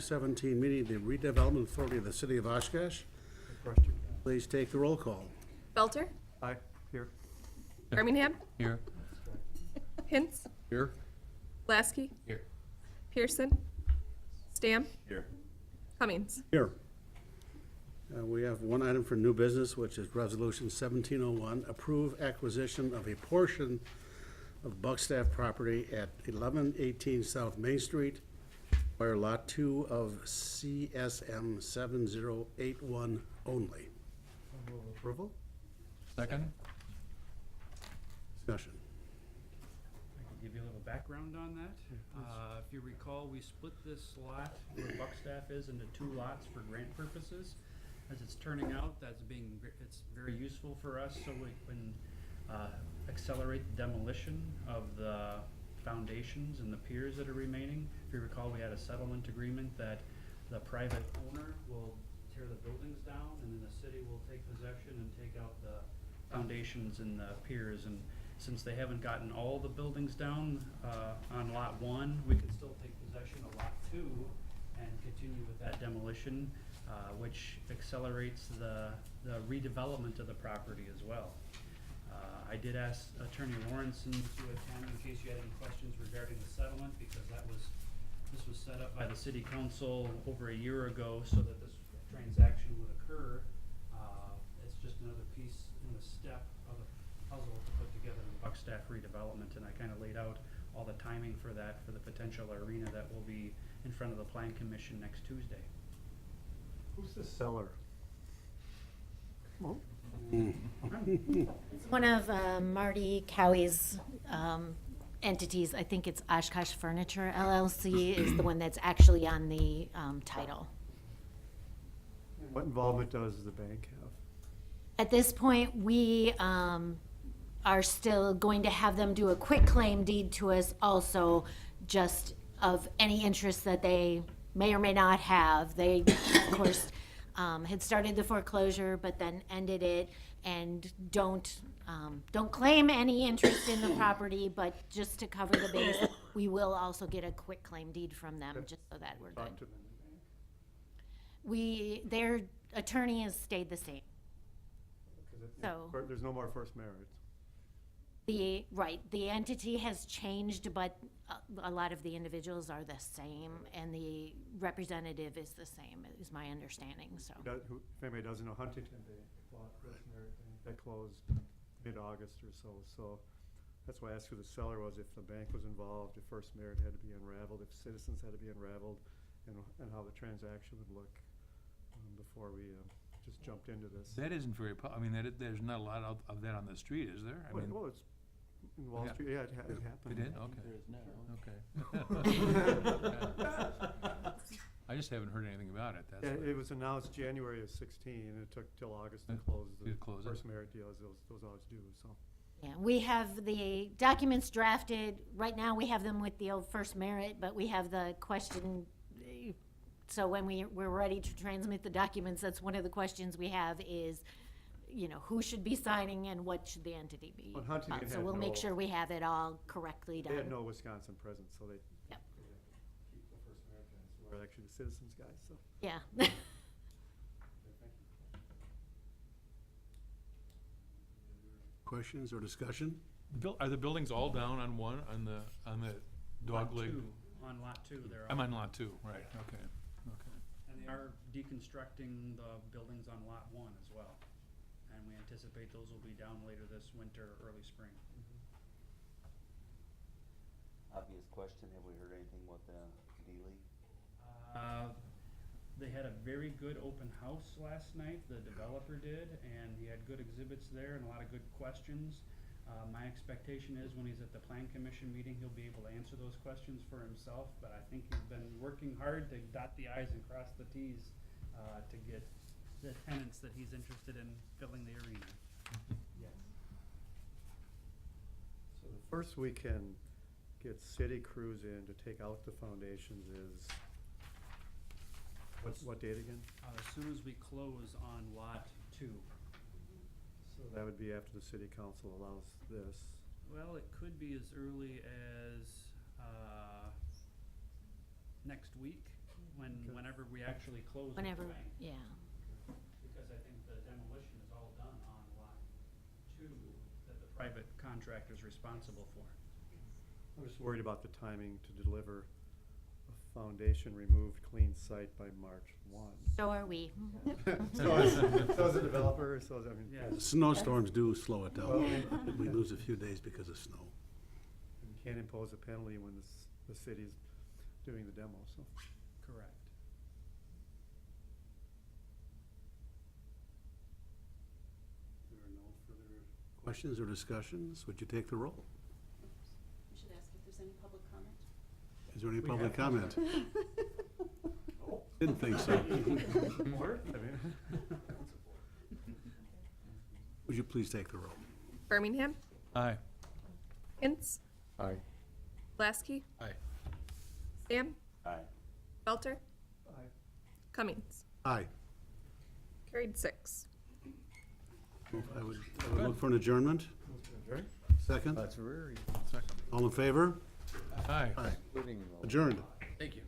2017 meeting, the Redevelopment Authority of the City of Oshkosh. Please take the roll call. Belter, Aye, here. Birmingham, Here. Hintz, Here. Lasky, Here. Pearson, Stam, Here. Cummings. Here. We have one item for new business, which is Resolution 1701, approve acquisition of a portion of Buckstaff property at 1118 South Main Street, where Lot 2 of CSM 7081 only. Approval? Second? Discussion. I can give you a little background on that. If you recall, we split this lot where Buckstaff is into two lots for grant purposes. As it's turning out, it's very useful for us, so we can accelerate the demolition of the foundations and the piers that are remaining. If you recall, we had a settlement agreement that the private owner will tear the buildings down, and then the city will take possession and take out the foundations and the piers. And since they haven't gotten all the buildings down on Lot 1, we can still take possession of Lot 2 and continue with that demolition, which accelerates the redevelopment of the property as well. I did ask Attorney Lawrenson to attend in case you had any questions regarding the settlement, because this was set up by the city council over a year ago so that this transaction would occur. It's just another piece in the step of the puzzle to put together the Buckstaff redevelopment, and I kind of laid out all the timing for that, for the potential arena that will be in front of the Plan Commission next Tuesday. Who's the seller? Well, It's one of Marty Cowie's entities. I think it's Oshkosh Furniture LLC is the one that's actually on the title. what involvement does the bank have? At this point, we are still going to have them do a quick claim deed to us also, just of any interest that they may or may not have. They, of course, had started the foreclosure, but then ended it, and don't claim any interest in the property, but just to cover the base, we will also get a quick claim deed from them, just so that we're Talk good. to them in the bank? Their attorney has stayed the same. 'Cause So- there's no more first merit. The entity has changed, but a lot of the individuals are the same, and the representative is the same, is my understanding, so. If anybody doesn't know, Huntington Bank bought First Merit Bank, that closed mid-August or so that's why I asked who the seller was, if the bank was involved, if First Merit had to be unraveled, if Citizens had to be unraveled, and how the transaction would look before we just jumped into this. That isn't very, I mean, there's not a lot of that on the street, is there? I mean, Well, it's in Wall Yeah. Street, yeah, it happened. it did? Okay. I just haven't heard anything about it, that's Yeah, why. it was announced January of 16, and it took till August to close the to close it. First Merit deal, as those always do, so. Yeah, we have the documents drafted. Right now, we have them with the old First Merit, but we have the question. So when we're ready to transmit the documents, that's one of the questions we have is, who should be signing and what should the entity be? Well, Huntington So had we'll make no- sure we have it all correctly They had done. no Wisconsin presence, so they Yep. keep the First Merit guys, who are actually the Citizens guys, so. Yeah. Questions or discussion? Are the buildings all down on the dog leg? On Lot 2, they're all. I'm on lot 2, right, okay. And they are deconstructing the buildings on Lot 1 as well. And we anticipate those will be down later this winter, early spring. Obvious question, have we heard anything with the Dealey? They had a very good open house last night, the developer did, and he had good exhibits there and a lot of good questions. My expectation is when he's at the Plan Commission meeting, he'll be able to answer those questions for himself, but I think he's been working hard to dot the i's and cross the t's to get the tenants that he's interested in filling the arena. Yes. So the first we can get city crews in to take out the foundations is, what date again? As soon as we close on Lot 2. So that would be after the city council allows this. Well, it could be as early as next week. whenever we actually close the Whenever, bank. yeah. Because I think the demolition is all done on lot 2 that the private contractor's responsible for. I'm just worried about the timing to deliver a foundation removed clean site by March 1. So are we. So is the developer, so is, I mean. Yeah. Snowstorms do slow it Well, down. We lose a few days because of snow. You can't impose a penalty when the city's doing the demo, so. Correct. There are no further questions or discussions. Would you take the roll? We should ask if there's any public comment. Is there any We public have comment? Didn't think so. Worth, I mean. Would you please take the roll? Birmingham, Aye. Hintz, Aye. Lasky, Aye. Stam, Aye. Belter, Aye. Cummings. Aye. Carried 6. I would look for an adjournment. Adjourn? Second? That's very. Second. All in favor? Aye. Aye. Adjourned. Thank you.